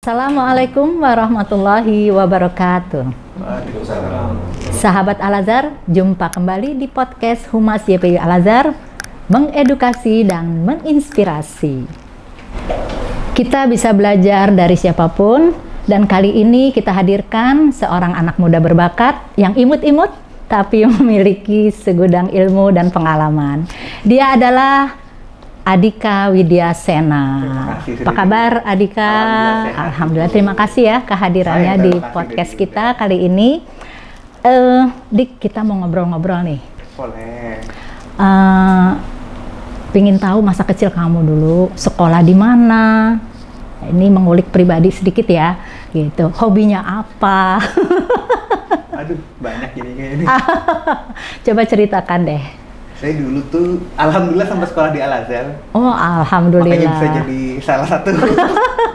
Assalamualaikum warahmatullahi wabarakatuh. Waalaikumsalam. Sahabat Al-Azhar, jumpa kembali di podcast Humas YPI Al-Azhar, mengedukasi dan menginspirasi. Kita bisa belajar dari siapapun, dan kali ini kita hadirkan seorang anak muda berbakat yang imut-imut tapi memiliki segudang ilmu dan pengalaman. Dia adalah Adhika Widyasena. Apa kabar Adhika? Alhamdulillah, terima kasih ya kehadirannya di podcast kita kali ini. Dik, kita mau ngobrol-ngobrol nih. Boleh. Pingin tahu masa kecil kamu dulu, sekolah di mana? Ini mengulik pribadi sedikit ya, gitu. Hobinya apa? Aduh, banyak ini. Coba ceritakan deh. Saya dulu tuh, alhamdulillah sampai sekolah di Al-Azhar. Oh, alhamdulillah. Makanya bisa jadi salah satu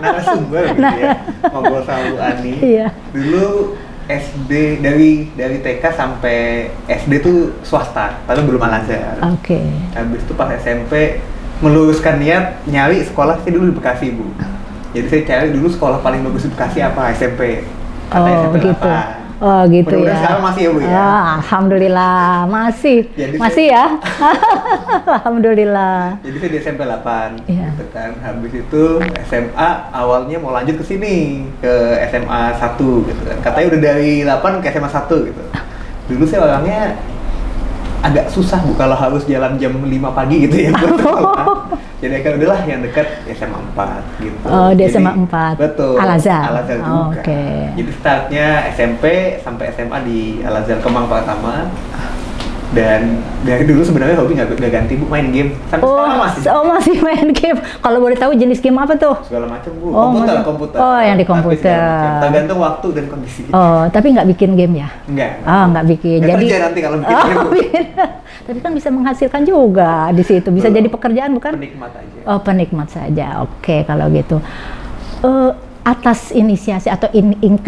narasumber gitu ya, ngobrol sama Bu Ani. Iya. Dulu SD dari TK sampai SD tuh swasta, tapi belum Al-Azhar. Oke. Habis itu pas SMP meluruskan niat nyari sekolah sih dulu di Bekasi, Bu. Jadi saya cari dulu sekolah paling bagus di Bekasi apa, SMP. Katanya SMP gitu. 8. Oh gitu. Mudah-mudahan ya. sekarang masih ya Bu ya. Alhamdulillah masih. Jadi masih ya. Alhamdulillah. Jadi saya di SMP 8 Iya. gitu kan. Habis itu SMA awalnya mau lanjut ke sini ke SMA 1 gitu kan. Katanya udah dari 8 ke SMA 1 gitu. Dulu saya orangnya agak susah Bu kalau harus jalan jam 5 pagi gitu ya buat sekolah. Jadi kan udahlah yang dekat SMA 4 gitu. Oh, di Jadi, SMA 4. Betul. Al-Azhar. Al-Azhar juga. Oke. Jadi startnya SMP sampai SMA di Al-Azhar Kemang Pratama. Dan dari dulu sebenarnya hobi nggak ganti Bu, main game sampai sekarang masih. Masih main game. Kalau boleh tahu jenis game apa tuh? Segala macam Bu. Oh, komputer. Oh, yang di komputer. Tergantung waktu dan kondisi. Oh, tapi nggak bikin game ya? Enggak. Oh, nggak bikin. Nggak Jadi kerja nanti kalau bikin game, Bu. Tapi kan bisa menghasilkan juga di situ. Bisa jadi pekerjaan bukan? Penikmat aja. Oh, penikmat saja. Oke, kalau gitu. Atas inisiasi atau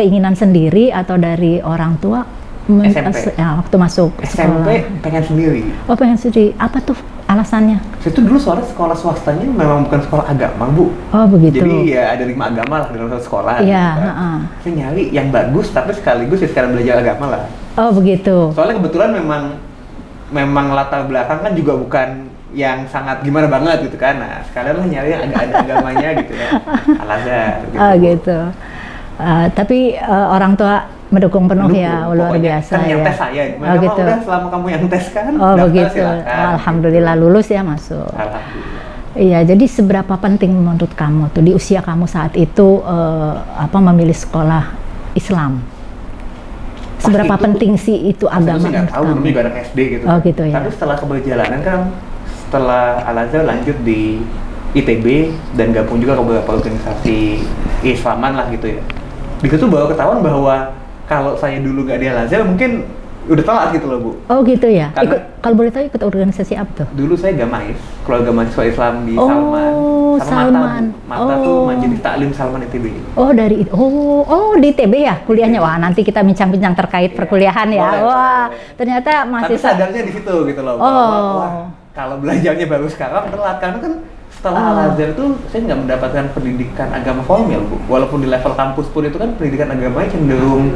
keinginan sendiri atau dari orang tua? SMP. Waktu masuk sekolah. SMP pengen sendiri. Oh, pengen sendiri. Apa tuh alasannya? Saya tuh dulu soalnya sekolah swastanya memang bukan sekolah agama, Bu. Oh, begitu. Jadi ya ada 5 agama lah dalam satu sekolah. Iya, gitu kan. Saya nyari yang bagus tapi sekaligus ya sekarang belajar agama lah. Oh, begitu. Soalnya kebetulan memang latar belakang kan juga bukan yang sangat gimana banget gitu kan. Nah, sekalian lah nyari yang agak ada agamanya gitu ya. Al-Azhar gitu. Oh, gitu. Tapi orang tua mendukung penuh ya, luar biasa kan yang ya. tes saya. Oh, gitu. Udah selama kamu yang tes kan. Oh, daftar, begitu. silakan. Alhamdulillah lulus ya, masuk. Alhamdulillah. Iya, jadi seberapa penting menurut kamu tuh di usia kamu saat itu memilih sekolah Islam? Seberapa penting sih itu agama Saya nggak menurut tahu, kamu? dulu juga anak SD gitu. Oh, gitu ya. Tapi setelah keberjalanan kan, setelah Al-Azhar lanjut di ITB dan gabung juga ke beberapa organisasi Islaman lah gitu ya. Di situ baru ketahuan bahwa kalau saya dulu nggak di Al-Azhar mungkin udah telat gitu loh Bu. Oh gitu ya. Karena Kalau boleh tahu ikut organisasi apa tuh? dulu saya Gamais, keluarga mahasiswa Islam di Oh, Salman. Salman. Mata tuh Majelis Taklim Salman ITB. Oh di TB ya kuliahnya. Wah, nanti kita bincang-bincang terkait Iya. perkuliahan ya. Boleh, Wah, boleh. ternyata masih Tapi sadarnya di situ gitu loh. Oh. Wah, kalau belajarnya baru sekarang telat karena kan setelah Al-Azhar tuh saya nggak mendapatkan pendidikan agama formal Bu. Walaupun di level kampus pun itu kan pendidikan agamanya cenderung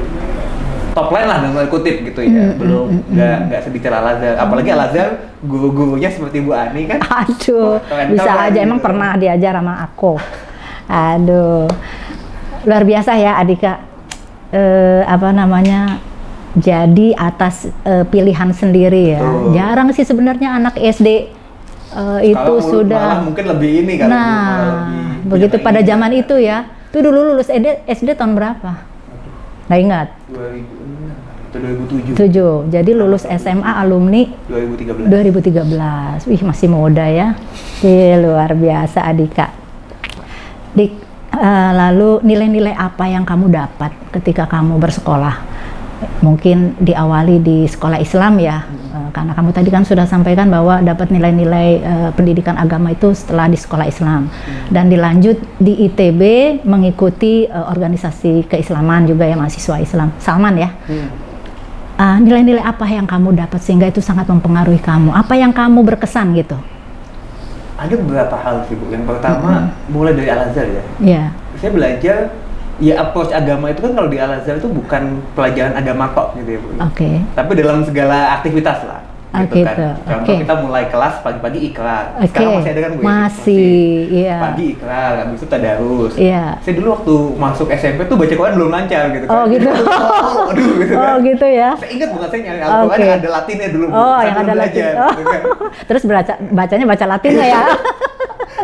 top line lah dengan kutip gitu ya. Belum nggak sedetail Al-Azhar. Apalagi Al-Azhar guru-gurunya seperti Bu Ani kan. Aduh, keren bisa aja gitu. emang pernah diajar sama aku. Aduh, luar biasa ya Adhika. Jadi atas pilihan sendiri ya. Betul. Jarang sih sebenarnya anak SD itu Kalau sudah. malah mungkin lebih ini kan. Nah, begitu pada zaman itu ya. Itu dulu lulus SD tahun berapa? Nggak ingat. 2007. 7. Jadi lulus SMA alumni 2013. 2013. Wih, masih muda ya. Luar biasa Adhika. Dik, lalu nilai-nilai apa yang kamu dapat ketika kamu bersekolah? Mungkin diawali di sekolah Islam ya, karena kamu tadi kan sudah sampaikan bahwa dapat nilai-nilai pendidikan agama itu setelah di sekolah Islam, dan dilanjut di ITB mengikuti organisasi keislaman juga ya, mahasiswa Islam Salman ya. Nilai-nilai apa yang kamu dapat sehingga itu sangat mempengaruhi kamu? Apa yang kamu berkesan gitu? Ada beberapa hal sih Bu. Yang pertama mulai dari Al-Azhar ya. Iya. Saya belajar ya approach agama itu kan kalau di Al-Azhar itu bukan pelajaran agama kok gitu ya Bu. Oke. Tapi dalam segala aktivitas lah. Gitu gitu. kan. Contoh kita mulai kelas pagi-pagi ikrar. Sekarang masih ada kan Bu? Masih, iya. Pagi ikrar, habis itu tadarus. Iya. Saya dulu waktu masuk SMP tuh baca Quran belum lancar gitu kan. Oh gitu. Aduh gitu kan. Oh gitu ya. Saya ingat bukan saya nyari Al-Quran yang ada Latinnya dulu Bu. Oh, Saya yang belum ada Latin. belajar, Oh. gitu kan. Terus bacanya baca Latin nggak ya?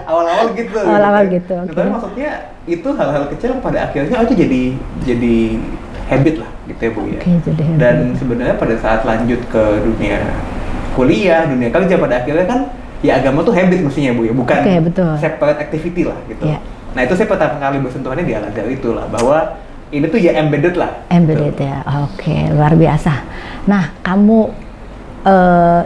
Awal-awal gitu. Awal-awal gitu, Nah, oke. tapi maksudnya itu hal-hal kecil yang pada akhirnya itu jadi habit lah gitu ya Bu ya. Oke, jadi habit. Dan sebenarnya pada saat lanjut ke dunia kuliah, dunia kerja pada akhirnya kan ya agama tuh habit mestinya Bu ya, bukan Oke, betul. separate activity lah gitu. Iya. Nah itu saya pertama kali bersentuhannya di Al-Azhar itulah bahwa ini tuh ya embedded lah. Embedded gitu. ya. Oke, luar biasa. Nah, kamu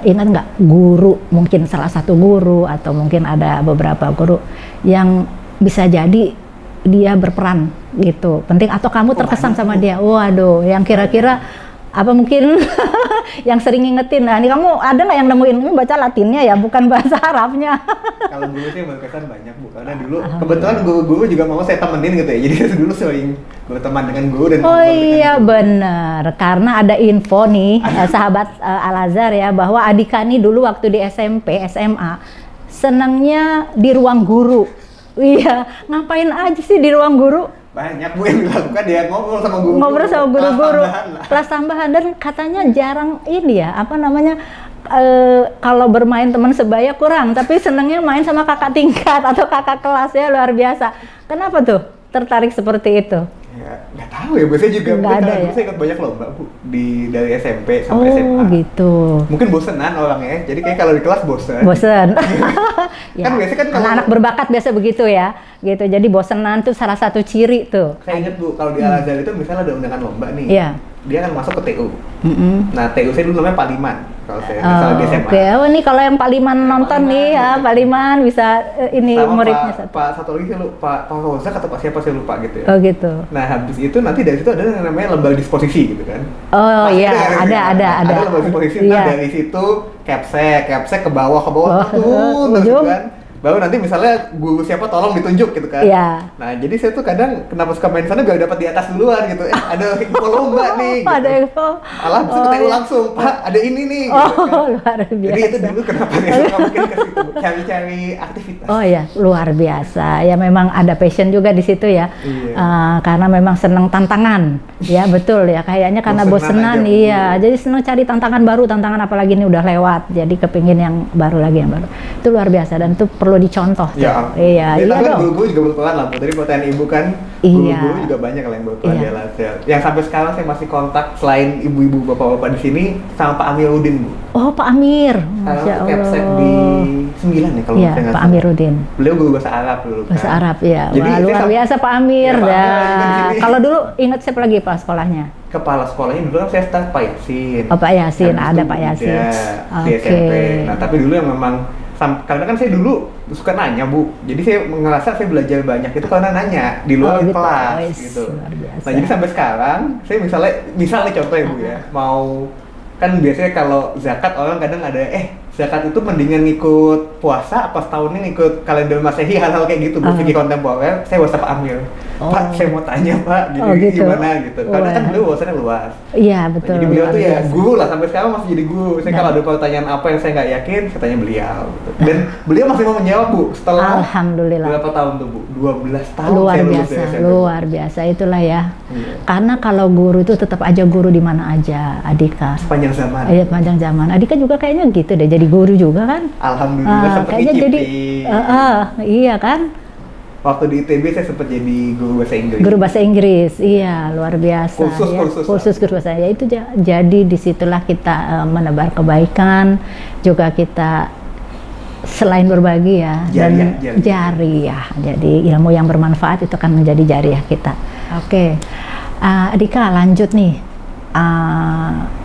ingat nggak guru, mungkin salah satu guru atau mungkin ada beberapa guru yang bisa jadi dia berperan gitu penting atau kamu terkesan banyak, sama Bu. dia? Waduh, yang kira-kira apa mungkin yang sering ngingetin. Nah, ini kamu ada nggak yang nemuin ini baca Latinnya ya, bukan bahasa Arabnya? Kalau guru sih berkesan banyak Bu, karena dulu kebetulan guru-guru juga mau saya temenin gitu ya, jadi saya dulu sering berteman dengan guru dan Oh ngobrol dengan iya guru. benar, karena ada info nih sahabat Al-Azhar ya, bahwa Adika nih dulu waktu di SMP, SMA senangnya di ruang guru. Iya, ngapain aja sih di ruang guru? Banyak Bu yang dilakukan, dia ngobrol sama guru. Ngobrol sama guru-guru, Kelas tambahan lah. kelas tambahan, dan katanya jarang ini ya, apa namanya, kalau bermain teman sebaya kurang, tapi senangnya main sama kakak tingkat atau kakak kelas ya, luar biasa. Kenapa tuh tertarik seperti itu? Ya, nggak tahu ya, biasanya juga Nggak mungkin ada karena ya? dulu saya ikut banyak lomba Bu, dari SMP Oh sampai SMA. gitu. Mungkin bosenan orangnya, jadi kayak kalau di kelas bosen. Bosen. Kan biasanya kan kalau- anak-anak berbakat biasa begitu ya, gitu. Jadi bosenan tuh salah satu ciri tuh. Saya ingat Bu, kalau di Al-Azhar itu misalnya ada undangan lomba nih, Iya. dia akan masuk ke TU. Mm-mm. Nah TU saya dulu namanya Paliman, kalau saya misalnya di SMA. Oke, oh, nih kalau yang Pak Liman nonton Liman, nih ya, gitu. Pak Liman bisa ini Sama muridnya Pak, satu. Pak satu lagi saya lupa, Pak Rozak atau Pak siapa saya lupa gitu ya. Oh gitu. Nah habis itu nanti dari situ ada yang namanya lembaga disposisi gitu kan. Oh Pasti iya, kan, ada. Ada lembaga disposisi, Iya. nah dari situ capsek ke bawah Oh, tuh ujung. gitu kan. Baru nanti misalnya guru siapa tolong ditunjuk gitu kan. Iya. Nah jadi saya tuh kadang kenapa suka main di sana biar dapat di atas duluan gitu. Ada info lomba nih. Gitu. Ada info. Alah bisa ke TU iya. langsung, Pak ada ini nih. Oh, gitu kan. luar biasa. Jadi itu dulu kenapa saya suka mungkin ke situ, cari-cari aktivitas. Oh ya, luar biasa. Ya memang ada passion juga di situ ya. Iya. Karena memang senang tantangan. Ya betul ya. Kayaknya karena Bosenan bosenan, aja, iya. Bu. Jadi senang cari tantangan baru, tantangan apalagi ini udah lewat. Jadi kepingin yang baru lagi yang baru. Itu luar biasa dan itu perlu dicontoh. Tuh. Ya, Iya, iya kan dong. guru-guru juga berperan lah. Tadi pertanyaan ibu kan, Iya. guru-guru juga banyak lah yang berperan Iya. di Al-Azhar. Yang sampai sekarang saya masih kontak selain ibu-ibu bapak-bapak di sini sama Pak Amiruddin Bu. Oh Pak Amir, Sekarang Masya tuh capsek Allah. di 9 ya kalau Iya, saya nggak Pak salah. Amiruddin. Beliau guru bahasa Arab dulu kan. Bahasa Arab ya. Jadi Wah, saya luar sam- biasa Pak Amir. Ya, Pak Amir juga di dah. sini. Kalau dulu ingat siapa lagi Pak sekolahnya? Kepala sekolahnya dulu kan saya start Pak Yasin. Oh Pak Yasin, Habis ada itu Pak Bu Yasin. Ida di Oke. SMP. Nah tapi dulu yang memang karena kan saya dulu suka nanya Bu, jadi saya ngerasa saya belajar banyak itu karena nanya di luar gitu. kelas Wis, gitu. luar biasa. Nah jadi sampai sekarang saya misalnya contoh ya Bu ya, mau kan biasanya kalau zakat orang kadang ada zakat itu mendingan ngikut puasa apa setahunnya ngikut kalender Masehi, hal-hal kayak gitu Bu, fikih kontemporer. Saya WhatsApp Pak Amir, Oh. Pak saya mau tanya Pak, Oh, gitu. gimana gitu. Karena kan Wah. beliau wawasannya luas. Iya Nah, betul. jadi beliau luar tuh ya biasa. guru lah, sampai sekarang masih jadi guru. Saya Nah. kalau ada pertanyaan apa yang saya nggak yakin, saya tanya beliau. Gitu. Dan beliau masih mau menjawab Bu setelah Alhamdulillah. berapa tahun tuh Bu? 12 tahun Luar saya lulus biasa, dari SMP. luar biasa itulah ya. Iya. Karena kalau guru itu tetap aja guru di mana aja, Adika. Sepanjang zaman. Iya, panjang zaman. Adika juga kayaknya gitu deh, jadi guru juga kan? Alhamdulillah sempat kayaknya jadi, iya kan? Waktu di ITB saya sempat jadi guru bahasa Inggris. Guru bahasa Inggris, iya luar biasa. Kursus Khusus guru bahasa. Ya itu jadi disitulah kita menebar kebaikan, juga kita selain berbagi ya, dan jariah. Jadi ilmu yang bermanfaat itu akan menjadi jariah kita. Oke, Adika lanjut nih.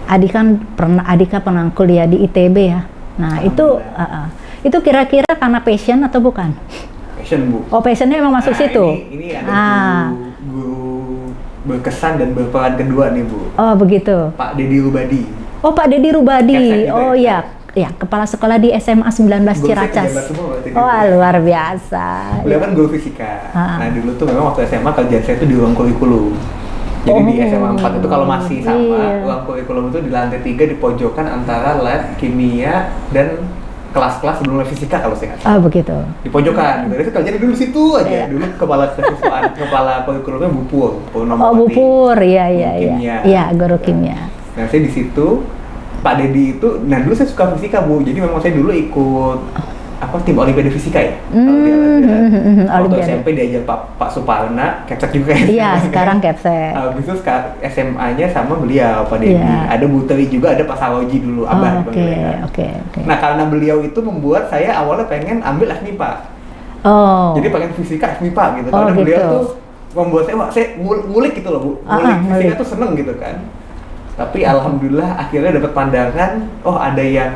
Adika pernah kuliah di ITB ya. Nah itu kira-kira karena passion atau bukan? Passion Bu. Oh passionnya emang masuk situ? Ini ada guru berkesan dan berperan kedua nih Bu. Oh begitu. Pak Deddy Rubadi. Oh Pak Deddy Rubadi. Capsek juga Oh ya? iya. ya kepala sekolah di SMA 19 Guru saya Ciracas. pejabat semua berarti Wah, dulu. luar biasa. Beliau kan guru fisika. Ah. Nah dulu tuh memang waktu SMA kerjaan saya tuh di ruang kurikulum. Jadi di SMA 4 itu kalau masih sama, Iya. ruang kurikulum itu di lantai 3 di pojokan antara lab kimia dan kelas-kelas sebelum lab fisika kalau saya nggak salah. Oh, begitu. Di pojokan. Jadi saya kerjanya dulu situ aja. Iya. Dulu kepala kesiswaan, kepala kurikulumnya Bu Pur, Oh, Purnomawati. Bu Pur, iya Guru iya iya. kimia. Iya, guru kimia. Nah saya di situ, Pak Dedi itu, nah dulu saya suka fisika Bu, jadi memang saya dulu ikut apa tim Olimpiade Fisika ya. Waktu Olimpiade. SMP diajar Pak Suparna, kecek juga ya. Iya, sekarang Kepsek. Habis itu SMA-nya sama beliau Pak Dedi. Iya. Ada Bu Tri juga, ada Pak Sawoji dulu, Abah Oke, dipanggilnya. oke. Nah karena beliau itu membuat saya awalnya pengen ambil FMIPA. Oh. Jadi pengen fisika FMIPA gitu. Oh, Karena beliau gitu. tuh membuat saya, wah saya ngulik gitu loh Bu. Ngulik fisika ngulik. tuh seneng gitu kan. Tapi alhamdulillah akhirnya dapat pandangan, oh ada yang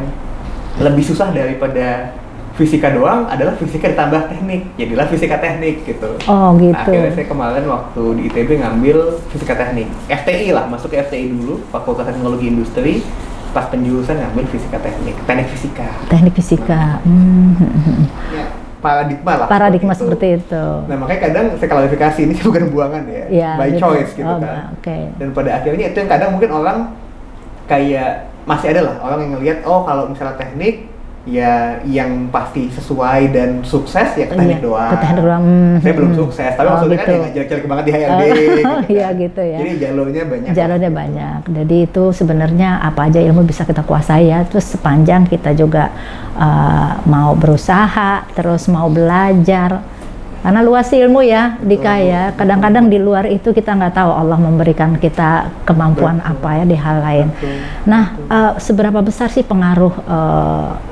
lebih susah daripada fisika doang, adalah fisika ditambah teknik. Jadilah fisika teknik gitu. Oh, gitu. Nah, akhirnya saya kemarin waktu di ITB ngambil fisika teknik. FTI lah, masuk ke FTI dulu, Fakultas Teknologi Industri. Pas penjurusan ngambil fisika teknik, teknik fisika. Teknik fisika. Ya, paradigma lah. Paradigma seperti itu. Nah makanya kadang saya klarifikasi ini bukan buangan ya, Iya, by gitu. choice gitu Oh, kan. oke. Dan pada akhirnya itu yang kadang mungkin orang kayak masih ada lah orang yang ngelihat, oh kalau misalnya teknik ya yang pasti sesuai dan sukses ya ke teknik doang. Ke teknik doang. Saya belum sukses, tapi maksudnya kan gitu. ya nggak jelek-jelek banget di HRD gitu kan. Iya gitu ya. Jadi jalurnya banyak. Jalurnya banyak. Jadi itu sebenarnya apa aja ilmu bisa kita kuasai ya. Terus sepanjang kita juga mau berusaha, terus mau belajar. Karena luas ilmu ya, Dika ya. Kadang-kadang di luar itu kita nggak tahu Allah memberikan kita kemampuan apa ya di hal lain. Nah, seberapa besar sih pengaruh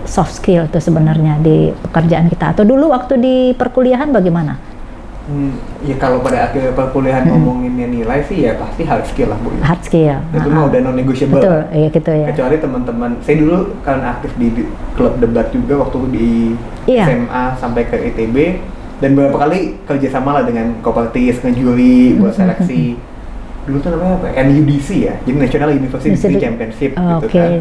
soft skill itu sebenarnya di pekerjaan kita? Atau dulu waktu di perkuliahan bagaimana? Ya kalau pada akhir perkuliahan ngomonginnya nilai sih ya pasti hard skill lah Bu. Hard skill. Itu mah udah non-negotiable. Betul, iya gitu ya. Kecuali teman-teman, saya dulu kan aktif di klub debat juga waktu di Iya. SMA sampai ke ITB, dan beberapa kali kerjasama lah dengan Kopertis, ngejuri buat seleksi. Dulu tuh namanya apa? NUDC ya, jadi National University Championship gitu Oke. kan.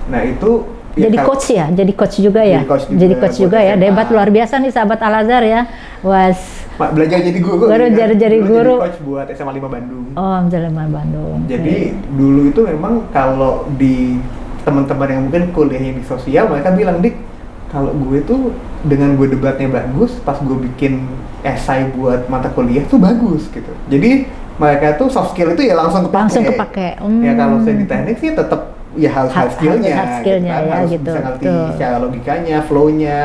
Nah itu Jadi coach ya, jadi coach juga ya. Jadi coach juga ya. buat Debat SMA. luar biasa nih sahabat Al-Azhar ya. Was. Belajar jadi guru. Baru ya. jadi Dulu guru. Jadi coach buat SMA 5 Bandung. Oh, Jalan Bandung. Jadi dulu itu memang kalau di teman-teman yang mungkin kuliahnya di sosial, mereka bilang, Dik, kalau gue tuh dengan gue debatnya bagus, pas gue bikin esai buat mata kuliah tuh bagus gitu. Jadi mereka tuh soft skill itu ya langsung kepake. Langsung kepake. Ya kalau saya di teknik sih tetap ya harus hard skillnya. Hard skillnya kan. ya, Harus gitu. bisa ngerti Betul. secara logikanya, flow-nya,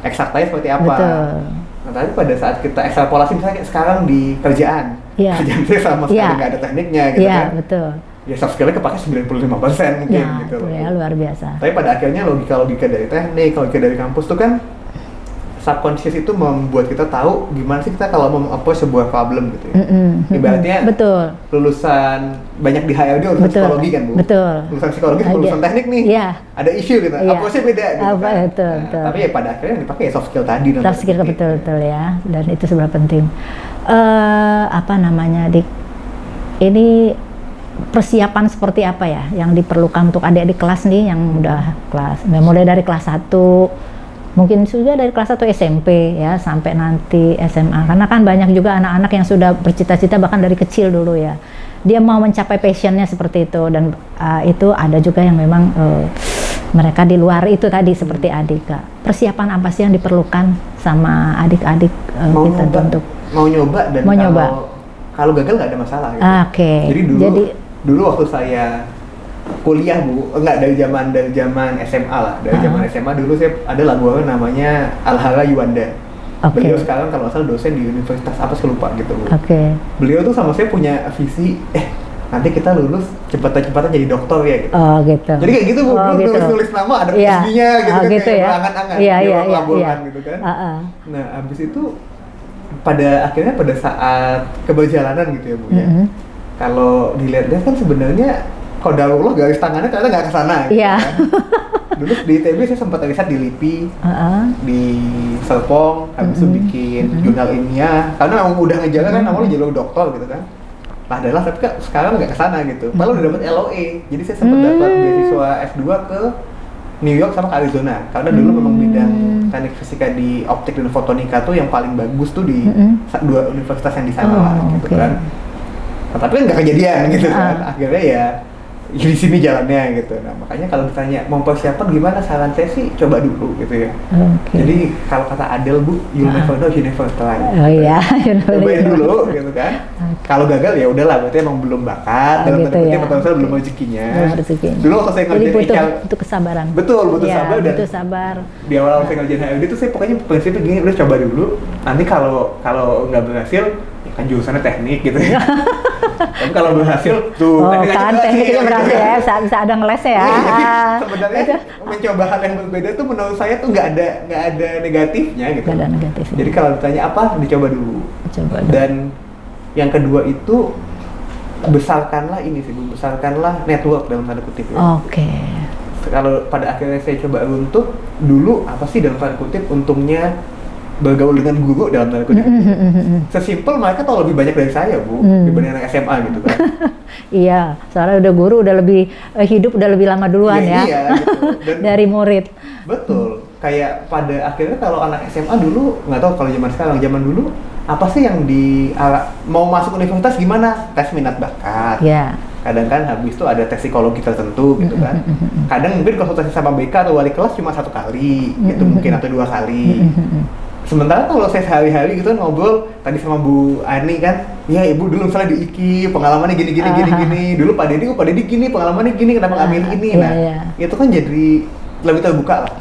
eksaktanya seperti apa. Betul. Nah, tapi pada saat kita ekstrapolasi misalnya kayak sekarang di kerjaan, Iya. kerjaan saya sama sekali Iya. nggak ada tekniknya gitu Iya, kan. betul. Ya soft skill-nya kepake 95% mungkin Ya, gitu. itu ya luar biasa. Tapi pada akhirnya logika-logika dari teknik, logika dari kampus tuh kan subconscious itu membuat kita tahu gimana sih kita kalau mau approach sebuah problem gitu ya. Ibaratnya betul. lulusan banyak di HRD urusan Betul. psikologi kan Bu. Betul. Lulusan psikologi sama lulusan teknik nih. Iya. Ada isu gitu. Iya. Approach-nya beda gitu Apa, kan. betul, Nah, betul. tapi ya pada akhirnya yang dipakai ya soft skill tadi. Soft skill betul ya. Dan itu seberapa penting. Apa namanya, Dik? Ini persiapan seperti apa ya yang diperlukan untuk adik-adik kelas nih yang udah kelas, mulai dari kelas 1, mungkin juga dari kelas 1 SMP ya sampai nanti SMA, karena kan banyak juga anak-anak yang sudah bercita-cita bahkan dari kecil dulu ya, dia mau mencapai passionnya seperti itu, dan itu ada juga yang memang mereka di luar itu tadi seperti adik. Persiapan apa sih yang diperlukan sama adik-adik kita untuk mau nyoba dan mau nyoba. Kalau gagal nggak ada masalah gitu. Oke. Jadi dulu waktu saya kuliah Bu, enggak dari zaman SMA lah, dari zaman SMA dulu saya ada lagu namanya Alhara Yuanda. Oke. Beliau sekarang kalau nggak salah dosen di universitas apa saya lupa gitu Bu. Oke. Beliau tuh sama saya punya visi, nanti kita lulus cepatan-cepatan jadi dokter ya gitu. Oh gitu. Jadi kayak gitu Bu, Oh, dulu gitu. nulis nama ada Iya. PhD-nya gitu, Oh, kan, gitu kayak ya. berangan-angan, Iya, di iya, ruang iya, laboran iya. gitu kan. Uh-uh. Nah, abis itu pada akhirnya pada saat keberjalanan gitu ya Bu ya. Kalau dilihat-lihat kan sebenarnya qadarullah garis tangannya ternyata nggak kesana gitu Iya. kan. Dulu di ITB saya sempat riset di LIPI, di Serpong, habis itu bikin jurnal ilmiah, karena memang udah ngejalan kan awalnya jalur doktor gitu kan. Nah, adalah tapi sekarang nggak kesana gitu. Malah udah dapat LOE, jadi saya sempat dapat beasiswa S2 ke New York sama ke Arizona, karena dulu memang bidang teknik fisika di optik dan fotonika tuh yang paling bagus tuh di dua universitas yang di sana lah, gitu kan. Nah, tapi kan nggak kejadian gitu kan, akhirnya ya di sini jalannya gitu. Nah makanya kalau ditanya mau persiapan gimana, saran saya sih coba dulu gitu ya. Jadi kalau kata Adele Bu, you never know, you never try. Oh iya, cobain dulu gitu kan. Kalau gagal ya udahlah, berarti emang belum bakat, dalam tanda kutip atau belum rezekinya. Dulu waktu saya ngerjain butuh kesabaran. Betul, butuh sabar dan butuh sabar. Di awal saya ngerjain HRD itu saya pokoknya prinsipnya gini, udah coba dulu. Nanti kalau nggak berhasil, ya kan jurusannya teknik gitu ya. Tapi kalau berhasil tuh tekniknya berhasil ya, bisa ada ngelesnya ya. Sebenarnya mencoba hal yang berbeda tuh menurut saya tuh nggak ada negatifnya gitu. Nggak ada negatifnya. Jadi kalau ditanya apa, dicoba dulu. Dan yang kedua itu besarkanlah network dalam tanda kutip ya. Kalau pada akhirnya saya coba runtuh dulu, apa sih dalam tanda kutip untungnya bergaul dengan guru dalam tanda kutip. Sesimpel mereka tahu lebih banyak dari saya Bu, dibanding anak SMA gitu kan. Iya, soalnya udah guru udah lebih hidup udah lebih lama duluan ya. Iya gitu. Dan dari murid. Betul. Kayak pada akhirnya kalau anak SMA dulu, nggak tahu kalau zaman sekarang, zaman dulu apa sih yang mau masuk universitas gimana? Tes minat bakat. Iya. Kadang kan habis itu ada tes psikologi tertentu gitu kan. Kadang mungkin konsultasi sama BK atau wali kelas cuma 1 kali gitu mungkin, atau 2 kali. Sementara kalau saya sehari-hari gitu kan ngobrol tadi sama Bu Ani kan, ya Ibu dulu misalnya di IKI pengalamannya gini, dulu Pak Dedi gini pengalamannya gini, kenapa nggak milih ini, nah itu kan jadi lebih terbuka lah.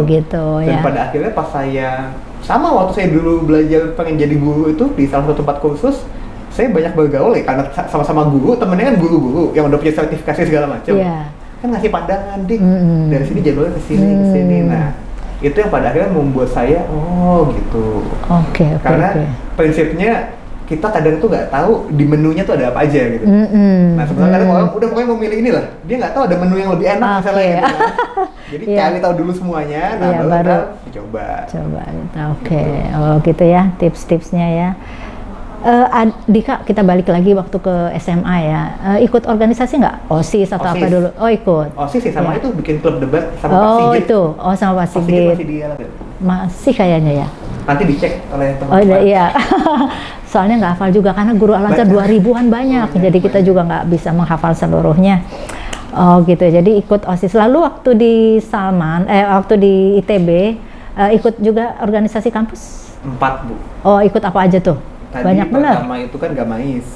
Gitu. Dan pada akhirnya pas saya sama waktu saya dulu belajar pengen jadi guru itu di salah satu tempat kursus, saya banyak bergaul ya karena sama-sama guru, temennya kan guru-guru yang udah punya sertifikasi segala macam, kan ngasih pandangan dik dari sini jadwalnya ke sini, nah itu yang pada akhirnya membuat saya gitu. Karena prinsipnya kita kadang tuh nggak tahu di menunya tuh ada apa aja gitu. Nah sebenarnya kadang orang udah pokoknya mau milih ini lah, dia nggak tahu ada menu yang lebih enak misalnya gitu kan. Jadi cari tahu dulu semuanya, nah baru dicoba. Gitu ya tips-tipsnya ya. Dika, kita balik lagi waktu ke SMA ya. Ikut organisasi nggak? OSIS atau apa dulu? Ikut. OSIS sih sama itu bikin klub debat sama Pak Sigit. Sama Pak Sigit. Masih kayaknya ya. Nanti dicek oleh teman-teman. Iya. Soalnya nggak hafal juga karena guru Al-Azhar 2000-an banyak. Jadi kita juga nggak bisa menghafal seluruhnya. Gitu. Jadi ikut OSIS. Lalu waktu di waktu di ITB ikut juga organisasi kampus? 4 Bu. Ikut apa aja tuh? Tadi banyak benar. Pertama itu kan Gamais.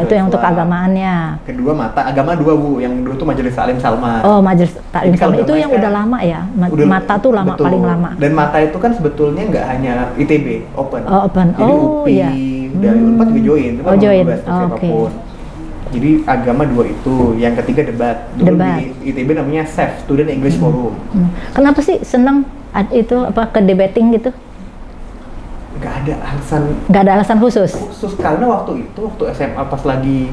Itu yang untuk agamaannya. Kedua Mata, agama 2 Bu, yang dulu tuh Majelis Taklim Salman. Majelis Taklim Salman itu yang udah lama ya. Mata tuh lama, betul. Paling lama. Dan Mata itu kan sebetulnya nggak hanya ITB, open. Open. Jadi UPI dari Unpad juga join. Join. Jadi agama 2 itu, yang ketiga debat. Dulu di ITB namanya SEF, Student English Forum. Kenapa sih seneng itu ke debating gitu? Nggak ada alasan khusus karena waktu SMA pas lagi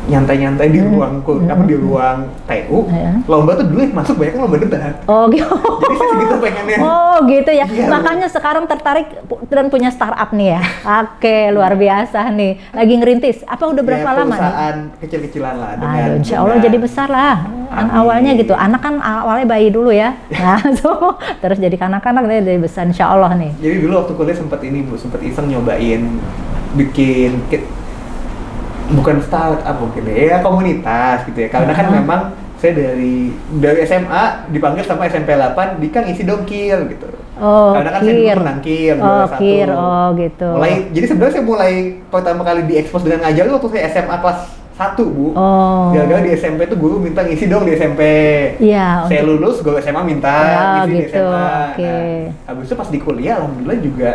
nyantai-nyantai di ruang di ruang TU, lomba tuh dulu masuk banyak lomba debat. Gitu. Jadi saya segitu pengennya. Gitu ya. Iya, makanya sekarang tertarik dan punya startup nih ya. Luar biasa nih. Lagi ngerintis. Apa udah berapa lama nih? Perusahaan kecil-kecilan lah. Insya Allah jadi besar lah. Awalnya gitu. Anak kan awalnya bayi dulu ya. Nah, terus jadi kanak-kanak jadi besar Insya Allah nih. Jadi dulu waktu kuliah sempat iseng nyobain bikin bukan startup mungkin ya, komunitas gitu ya. Karena kan memang saya dari SMA dipanggil sama SMP 8, Dika ngisi dong KIR gitu. Karena kan saya dulu menang KIR gitu. Jadi sebenarnya saya mulai pertama kali diekspos dengan ngajar waktu saya SMA kelas 1 Bu. Gara-gara di SMP tuh guru minta ngisi dong di SMP. Iya. Saya lulus, guru SMA minta ngisi di SMA. Nah, habis itu pas di kuliah alhamdulillah juga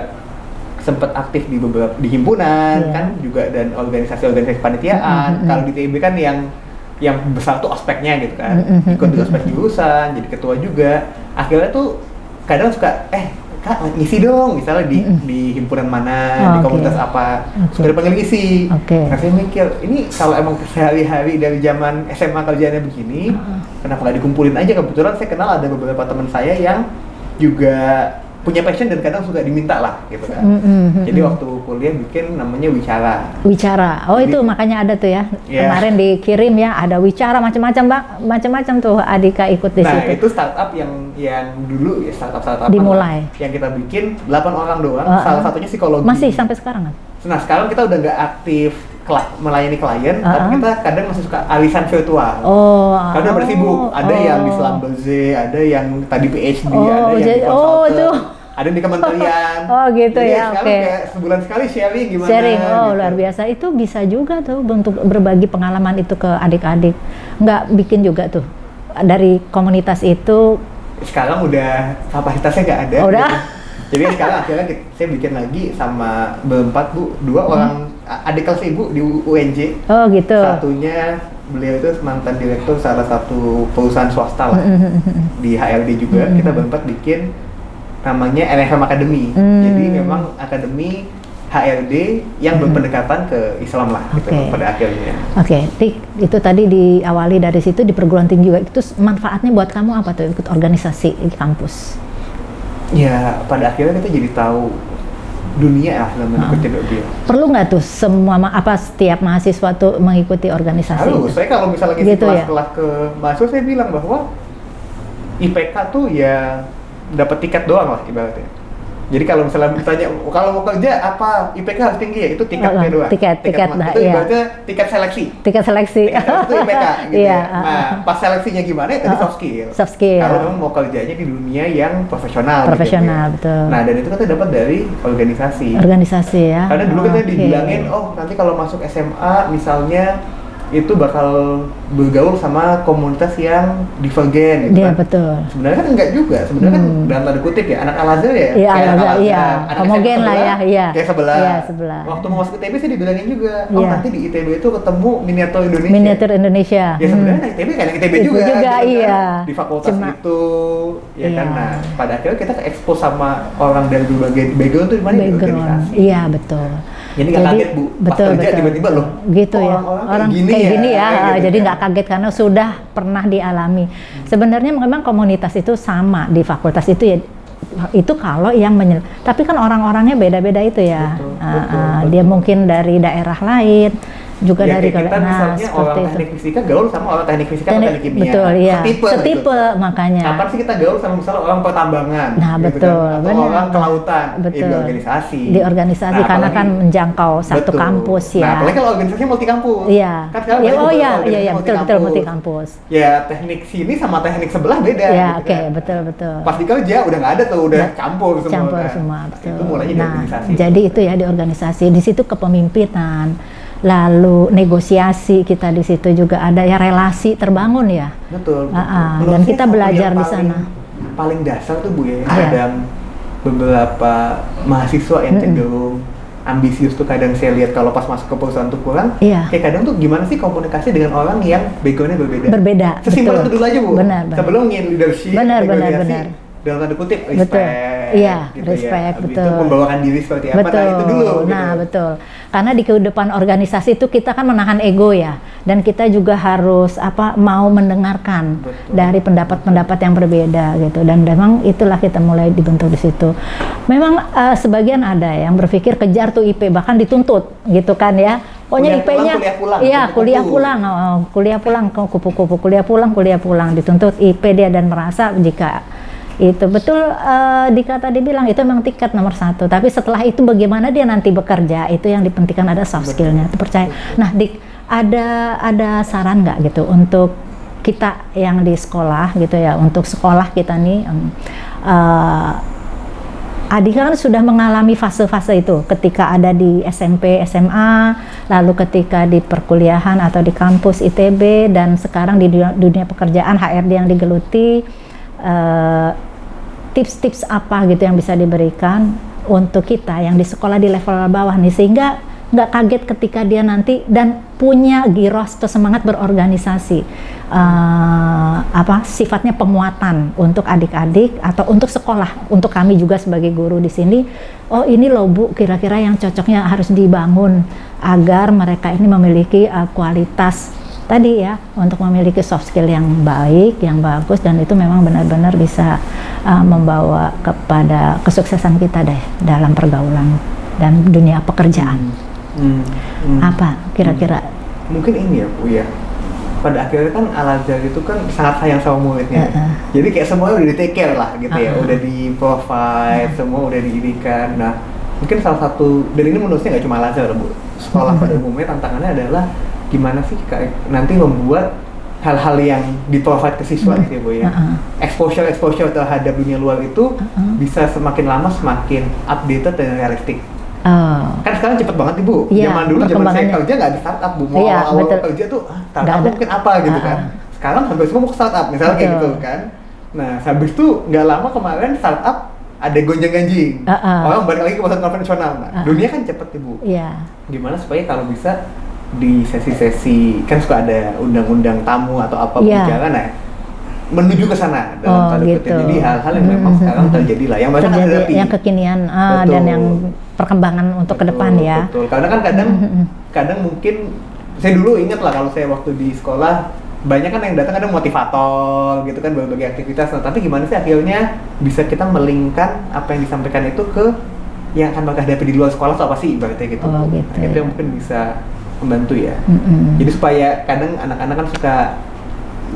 sempat aktif di beberapa himpunan kan juga, dan organisasi panitiaan. Kalau di TIB kan yang besar tuh ospeknya gitu kan, ikut di ospek jurusan, jadi ketua juga. Akhirnya tuh kadang suka Kak ngisi dong misalnya di himpunan mana, di komunitas apa, suka dipanggil ngisi. Nah saya mikir ini kalau emang sehari-hari dari zaman SMA kerjaannya begini, kenapa nggak dikumpulin aja? Kebetulan saya kenal ada beberapa teman saya yang juga punya passion dan kadang suka diminta lah gitu kan. Jadi waktu kuliah bikin namanya Wicara. Wicara. Oh, Jadi, itu makanya ada tuh ya. Iya. Kemarin dikirim ya, ada Wicara macam-macam, Mbak. Macam-macam tuh Adika ikut di Nah, situ. itu startup yang dulu ya startup Dimulai. yang kita bikin 8 orang doang, salah satunya psikologi. Masih sampai sekarang kan? Nah, sekarang kita udah nggak aktif melayani klien, tapi kita kadang masih suka arisan virtual. Oh. Karena bersibuk, ada yang di Slamberze, ada yang tadi PhD, ada yang di konsultan, ada di kementerian. Oh gitu. Jadi ya, sekarang oke. kayak sebulan sekali sharing gimana. Sharing, gitu. luar biasa. Itu bisa juga tuh untuk berbagi pengalaman itu ke adik-adik. Nggak bikin juga tuh dari komunitas itu. Sekarang udah kapasitasnya nggak ada. Udah. Gitu. Jadi sekarang akhirnya saya bikin lagi sama berempat Bu, 2 orang adik kelas Ibu di UNJ. Oh gitu. Satunya beliau itu mantan direktur salah satu perusahaan swasta lah di HRD juga. Kita berempat bikin namanya LFM Academy. Jadi memang akademi HRD yang berpendekatan ke Islam lah gitu pada akhirnya. Oke, itu tadi diawali dari situ di perguruan tinggi juga. Itu manfaatnya buat kamu apa tuh ikut organisasi di kampus? Ya pada akhirnya kita jadi tahu dunia lah dalam mengikuti dia. Perlu nggak tuh setiap mahasiswa tuh mengikuti organisasi? Harus. Saya kalau misalnya gitu kelas-kelas ke mahasiswa saya bilang bahwa IPK tuh ya dapat tiket doang lah ibaratnya. Jadi kalau misalnya ditanya kalau mau kerja apa IPK harus tinggi ya, itu tiketnya doang. Tiket nah, itu ibaratnya tiket seleksi. Tiket seleksi. Tiket seleksi itu IPK gitu Iya, ya. Nah, pas seleksinya gimana ya tadi soft skill. Soft skill. Kalau memang mau kerjanya di dunia yang profesional. Profesional, gitu, betul. Nah, dan itu kita dapat dari organisasi. Organisasi ya. Karena dulu kita dibilangin, oh nanti kalau masuk SMA misalnya itu bakal bergaul sama komunitas yang divergen gitu Iya, kan. betul. Sebenarnya kan enggak juga, sebenarnya kan dalam tanda kutip ya, anak Al-Azhar ya. Iya, kayak Al-Azhar, iya. anak Homogen SMA lah ya, iya. Kayak sebelah. Iya, sebelah. Waktu mau masuk ITB sih dibilangin juga, oh Iya. nanti di ITB itu ketemu miniatur Indonesia. Miniatur Indonesia. Ya sebenarnya ITB kan ITB Itu juga. juga, gitu kan. iya. Di fakultas Cuma- itu, ya kan. Iya. Nah, pada akhirnya kita ke-expose sama orang dari berbagai background tuh di mana di organisasi. Iya, betul. Jadi nggak kaget Bu, pas kerja tiba-tiba loh. Gitu kok ya, orang kayak kayak gini ya, gitu jadi kan. nggak kaget karena sudah pernah dialami. Sebenarnya memang komunitas itu sama di fakultas itu ya, itu kalau yang tapi kan orang-orangnya beda-beda itu ya. Betul. Dia mungkin dari daerah lain, juga Ya, dari kayak kita misalnya seperti orang itu. teknik fisika gaul sama orang teknik fisika atau teknik kimia. Betul, iya. Setipe Setipe, gitu. makanya. Kapan sih kita gaul sama misalnya orang pertambangan? Nah, gitu betul, kan? Atau benar. orang kelautan Betul. di organisasi. Di organisasi, karena apalagi- kan menjangkau satu betul. kampus ya. Nah, apalagi kalau organisasinya multi kampus. Iya. Kan sekarang Ya, banyak oh juga iya, organisasi iya, betul multi kampus. Ya, teknik sini sama teknik sebelah beda. Ya, gitu oke, kan. betul. Pas di kerja udah nggak ada tuh, udah campur semua. Campur kan. semua, betul. Itu mulainya di organisasi. Jadi itu ya di organisasi. Di situ kepemimpinan, lalu negosiasi kita di situ juga ada ya, relasi terbangun ya. Betul. Dan kita belajar di sana. Paling dasar tuh Bu ya, Iya. kadang beberapa mahasiswa yang cenderung ambisius tuh kadang saya lihat kalau pas masuk ke perusahaan tuh kurang. Iya. Kayak kadang tuh gimana sih komunikasi dengan orang yang backgroundnya berbeda. Berbeda, Sesimpel betul. itu dulu aja Bu. Benar. Sebelum ngin leadership, Benar. negosiasi, dalam tanda kutip respect. Betul. Iya, gitu respect, ya. Habis betul. itu membawakan diri seperti apa. Betul. Nah, itu dulu. Nah, gitu. betul. Karena di kehidupan organisasi itu kita kan menahan ego ya, dan kita juga harus mau mendengarkan Betul. dari pendapat-pendapat yang berbeda gitu. Dan memang itulah kita mulai dibentuk di situ. Memang sebagian ada yang berpikir kejar tuh IP, bahkan dituntut gitu kan ya. Pokoknya IP-nya, iya kuliah pulang, kupu-kupu, kuliah pulang, dituntut IP dia dan merasa jika itu betul Dika tadi bilang itu memang tiket nomor 1. Tapi setelah itu bagaimana dia nanti bekerja itu yang dipentingkan ada soft skillnya. Itu percaya. Nah, Dik, ada saran nggak gitu untuk kita yang di sekolah gitu ya, untuk sekolah kita nih. Adika kan sudah mengalami fase-fase itu ketika ada di SMP, SMA, lalu ketika di perkuliahan atau di kampus ITB, dan sekarang di dunia pekerjaan HRD yang digeluti. Tips-tips apa gitu yang bisa diberikan untuk kita yang di sekolah di level bawah nih, sehingga nggak kaget ketika dia nanti dan punya giros atau semangat berorganisasi, sifatnya penguatan untuk adik-adik atau untuk sekolah, untuk kami juga sebagai guru di sini. Oh ini loh Bu, kira-kira yang cocoknya harus dibangun agar mereka ini memiliki kualitas tadi ya, untuk memiliki soft skill yang baik, yang bagus, dan itu memang benar-benar bisa membawa kepada kesuksesan kita deh dalam pergaulan. dan dunia pekerjaan. Apa kira-kira? Mungkin ini ya Bu ya, pada akhirnya kan Al-Azhar itu kan sangat sayang sama muridnya. Jadi kayak semuanya udah di take care lah gitu ya, udah di provide, semua udah diirikan. Nah mungkin salah satu, dan ini menurut saya nggak cuma Al-Azhar Bu, sekolah pada umumnya tantangannya adalah gimana sih nanti membuat hal-hal yang di-provide ke siswa gitu ya Bu ya. Exposure terhadap dunia luar itu bisa semakin lama semakin updated dan realistik. Kan sekarang cepet banget Ibu. Zaman dulu zaman saya kerja nggak ada startup Bu. Mau awal kerja tuh startup mungkin apa gitu kan. Sekarang hampir semua mau ke startup misalnya kayak gitu kan. Nah habis itu nggak lama kemarin startup ada gonjang-ganjing. Orang balik lagi ke pasar konvensional. Nah dunia kan cepet Ibu. Gimana supaya kalau bisa di sesi-sesi kan suka ada undang-undang tamu atau apa pembicaraan ya, menuju ke sana dalam tanda kutip. Jadi hal-hal yang memang sekarang terjadi lah, yang banyak hadapi, yang kekinian dan yang perkembangan untuk ke depan ya. Betul. Karena kan kadang mungkin saya dulu ingat lah kalau saya waktu di sekolah banyak kan yang datang ada motivator gitu kan, berbagai aktivitas. Nah, tapi gimana sih akhirnya bisa kita melingkan apa yang disampaikan itu ke yang akan mereka hadapi di luar sekolah atau apa sih ibaratnya gitu. Gitu itu yang mungkin bisa membantu ya. Jadi supaya kadang anak-anak kan suka,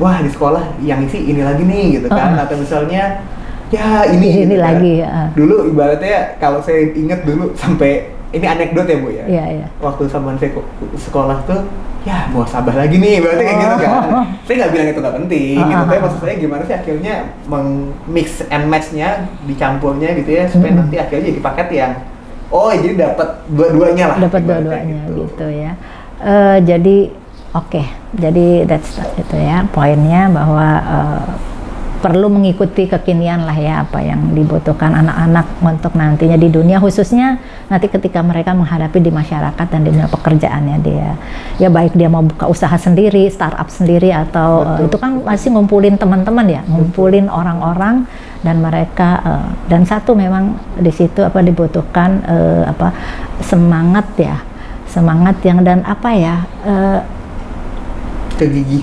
wah di sekolah yang isi ini lagi nih gitu kan, atau misalnya ya ini gitu lagi. Dulu ibaratnya kalau saya ingat dulu sampai ini anekdot ya Bu ya. Waktu sama saya sekolah tuh, ya mau sabah lagi nih, berarti kayak gitu kan. Saya nggak bilang itu nggak penting, gitu. Tapi maksud saya gimana sih akhirnya mix and match-nya, dicampurnya gitu ya, supaya nanti akhirnya jadi paket yang jadi dapat dua-duanya lah. Dapat dua-duanya gitu ya. Jadi jadi that's itu ya poinnya, bahwa perlu mengikuti kekinian lah ya, apa yang dibutuhkan anak-anak untuk nantinya di dunia, khususnya nanti ketika mereka menghadapi di masyarakat dan di dunia pekerjaannya dia. Ya baik dia mau buka usaha sendiri, startup sendiri, atau itu kan masih ngumpulin teman-teman ya, ngumpulin orang-orang, dan mereka dan satu memang di situ dibutuhkan semangat yang dan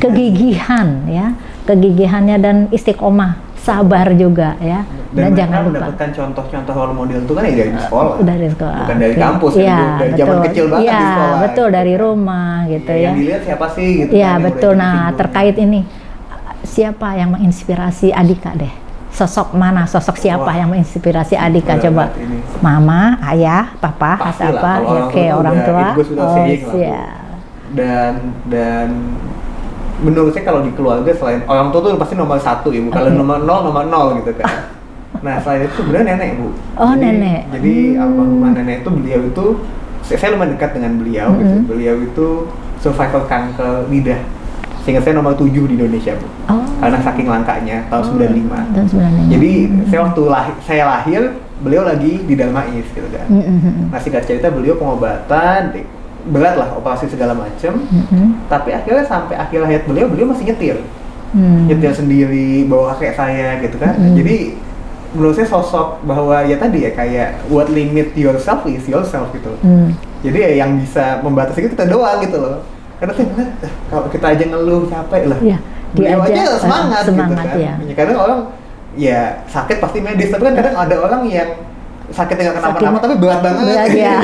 kegigihan ya, kegigihannya dan istiqomah, sabar juga ya, dan jangan lupa mendapatkan contoh-contoh role model itu kan ya dari sekolah, bukan dari ya, kampus ya, dari zaman kecil banget di sekolah betul gitu. Dari rumah gitu ya, yang dilihat siapa sih gitu ya kan, betul. Nah terkait ini, siapa yang menginspirasi Adhika deh, sosok siapa yang menginspirasi Adhika? Coba mama, ayah, papa, atau apa ya, orang tua. Dan menurut saya kalau di keluarga selain orang tua tuh pasti nomor 1 ya Bu, kalau nomor 0 gitu kan. Nah selain itu sebenarnya nenek Bu. Nenek. Jadi almarhumah nenek itu, beliau itu, saya lumayan dekat dengan beliau gitu. Beliau itu survivor kanker lidah, sehingga saya nomor 7 di Indonesia Bu. Karena saking langkanya tahun 95. Jadi saya waktu saya lahir, beliau lagi di Darmais gitu kan. Nah singkat cerita beliau pengobatan berat lah, operasi segala macam, tapi akhirnya sampai akhir hayat beliau masih nyetir sendiri, bawa kakek saya gitu kan. Jadi menurut saya sosok bahwa ya tadi ya, kayak what limit yourself is yourself gitu. Jadi ya yang bisa membatasi itu kita doang gitu loh. Karena saya ngeliat, kalau kita aja ngeluh capek lah, beliau aja semangat gitu kan. Ya. Kadang orang ya sakit pasti medis, tapi kan kadang ada orang yang sakit nggak kenapa-napa tapi berat banget ya.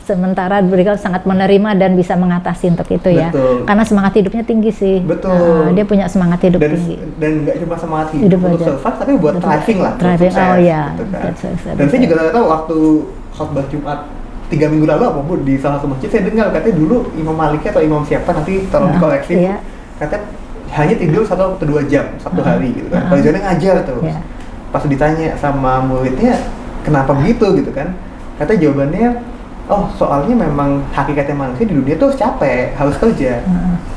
Sementara beliau sangat menerima dan bisa mengatasi untuk itu ya. Karena semangat hidupnya tinggi sih. Betul. Dia punya semangat hidup tinggi. Dan nggak cuma semangat hidup untuk survive, tapi buat thriving lah. Thriving, gitu kan. Dan saya juga tahu waktu khotbah Jumat 3 minggu lalu apa Bu, di salah satu masjid saya dengar katanya dulu Imam Malik atau Imam siapa, nanti tolong dikoreksi, katanya hanya tidur 1 atau 2 jam satu hari gitu kan. Kalau jadi ngajar terus. Pas ditanya sama muridnya, kenapa begitu gitu kan, kata jawabannya, soalnya memang hakikatnya manusia di dunia tuh capek, harus kerja.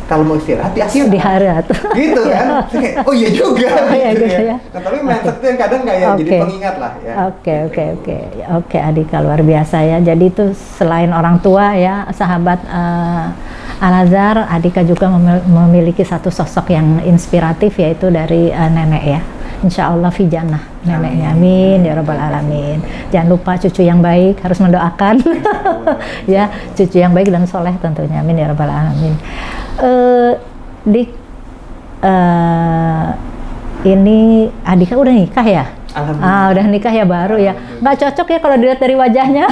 Kalau mau istirahat di akhirat gitu kan. Kayak, iya juga gitu ya. Nah tapi mindset itu yang kadang kayak jadi pengingat lah ya. Oke Adhika, luar biasa ya. Jadi itu selain orang tua ya, sahabat Al-Azhar, Adhika juga memiliki satu sosok yang inspiratif, yaitu dari nenek ya. Insya Allah fi jannah neneknya, amin ya rabbal alamin. Jangan lupa cucu yang baik, harus mendoakan ya, cucu yang baik dan soleh tentunya, amin ya rabbal alamin. Dik, ini Adhika udah nikah ya? Alhamdulillah. Udah nikah ya baru ya. Nggak cocok ya kalau dilihat dari wajahnya.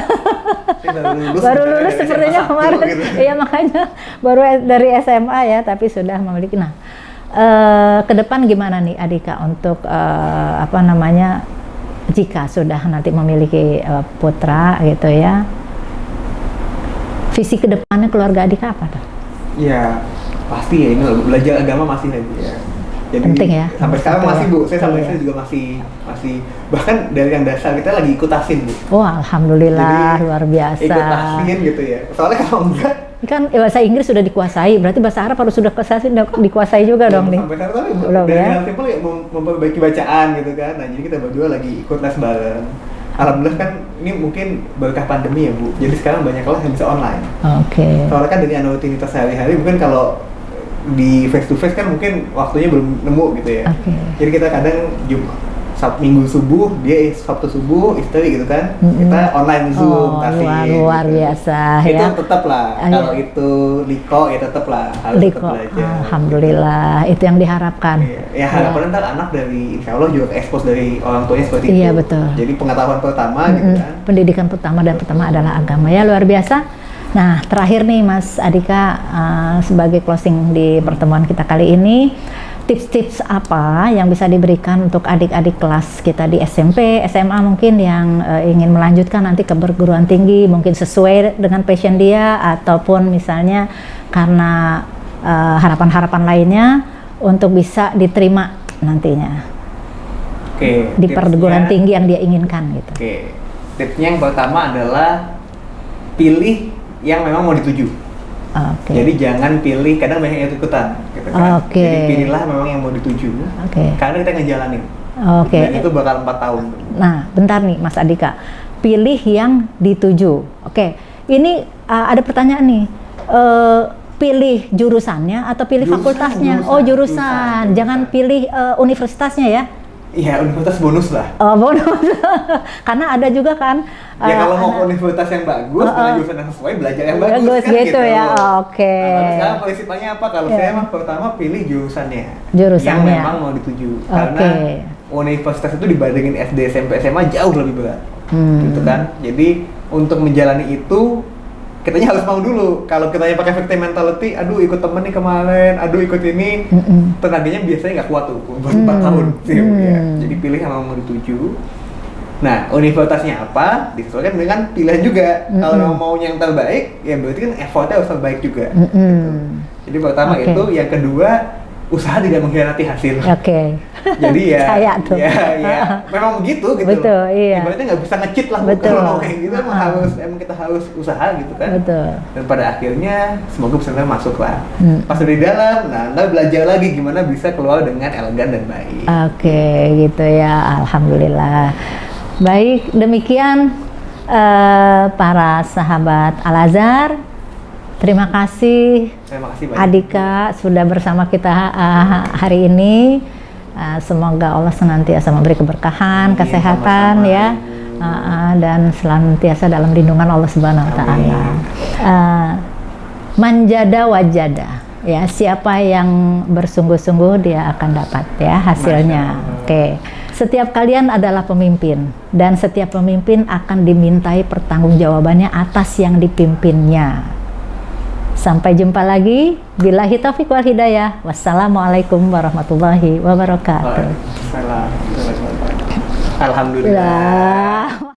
Baru lulus sepertinya kemarin. Gitu. Iya makanya baru dari SMA ya, tapi sudah memiliki. Nah, ke depan gimana nih Adhika untuk jika sudah nanti memiliki putra gitu ya, visi ke depannya keluarga Adhika apa tuh? Ya pasti ya, ini belajar agama masih lagi ya. Jadi penting ya. Sampai sekarang masih Bu, saya sampai Iya. saya juga masih bahkan dari yang dasar kita lagi ikut tasin Bu. Oh alhamdulillah. Jadi, luar biasa. Ikut tasin gitu ya. Soalnya kalau enggak Kan bahasa Inggris sudah dikuasai, berarti bahasa Arab harus sudah dikuasai juga dong nih. sampai sekarang tapi Belum dari ya? hal simpel ya memperbaiki bacaan gitu kan. Nah jadi kita berdua lagi ikut les bareng. Alhamdulillah kan ini mungkin berkah pandemi ya Bu. Jadi sekarang banyak kelas yang bisa online. Oke. Soalnya kan dari rutinitas sehari-hari mungkin kalau di face to face kan mungkin waktunya belum nemu gitu ya. Oke. Jadi kita kadang Minggu subuh, dia Sabtu subuh, istri gitu kan. Kita online Zoom, kasih. Luar biasa itu ya. tetap lah. Kalau itu Liko ya tetap lah harus tetap Liko, belajar. alhamdulillah itu yang diharapkan. Ya harapannya ntar anak dari insya Allah juga expose dari orang tuanya seperti itu. Iya betul. Jadi pengetahuan pertama gitu kan. Pendidikan pertama adalah agama ya, luar biasa. Nah terakhir nih Mas Adhika, sebagai closing di pertemuan kita kali ini, tips-tips apa yang bisa diberikan untuk adik-adik kelas kita di SMP, SMA mungkin yang ingin melanjutkan nanti ke perguruan tinggi, mungkin sesuai dengan passion dia ataupun misalnya karena harapan-harapan lainnya untuk bisa diterima nantinya Oke. di perguruan tinggi yang dia inginkan gitu. Oke. Tipsnya yang pertama adalah pilih yang memang mau dituju. Oke. Jadi jangan pilih, kadang banyak yang ikutan gitu kan. Oke. Jadi pilihlah memang yang mau dituju. Oke. Karena kita ngejalanin. Oke. Dan itu bakal 4 tahun. Nah, bentar nih Mas Adhika. Pilih yang dituju. Oke. Ini ada pertanyaan nih. Pilih jurusannya atau pilih fakultasnya? Jurusan. Jangan pilih universitasnya ya. Iya, universitas bonus lah. Bonus. Karena ada juga kan. Ya kalau mau universitas yang bagus, dengan jurusan yang sesuai, belajar yang bagus kan gitu ya. Oke. Nah, tapi sekarang prinsipnya apa? Kalau saya emang pertama pilih jurusannya. Jurusannya. Yang memang mau dituju. Karena universitas itu dibandingin SD, SMP, SMA jauh lebih berat. Gitu kan. Jadi untuk menjalani itu kitanya harus mau dulu. Kalau kitanya pakai victim mentality, aduh ikut temen nih kemarin, aduh ikut ini, tenaganya biasanya nggak kuat tuh buat 4 tahun sih. Ya. Jadi pilih yang mau dituju. Nah, universitasnya apa? Disesuaikan dengan pilihan juga. Kalau mau yang terbaik, ya berarti kan effortnya harus terbaik juga. Gitu. Jadi pertama itu, yang kedua usaha tidak mengkhianati hasil. Oke. Jadi ya, Saya tuh. ya, memang begitu gitu. Betul, iya. Ibaratnya nggak bisa nge-cheat lah. Betul. Kalau mau kayak gitu emang kita harus usaha gitu kan. Betul. Dan pada akhirnya semoga benar masuk lah. Pas udah di dalam, nah ntar belajar lagi gimana bisa keluar dengan elegan dan baik. Oke, gitu ya. Alhamdulillah. Baik, demikian para sahabat Al-Azhar. Terima kasih banyak. Adhika sudah bersama kita hari ini. Semoga Allah senantiasa memberi keberkahan, kesehatan sama-sama. ya, dan senantiasa dalam lindungan Allah Subhanahu Wa Taala. Manjada wajada, ya siapa yang bersungguh-sungguh dia akan dapat ya hasilnya. Oke. Setiap kalian adalah pemimpin dan setiap pemimpin akan dimintai pertanggungjawabannya atas yang dipimpinnya. Sampai jumpa lagi. Billahi taufiq wal hidayah. Wassalamualaikum warahmatullahi wabarakatuh. Alhamdulillah.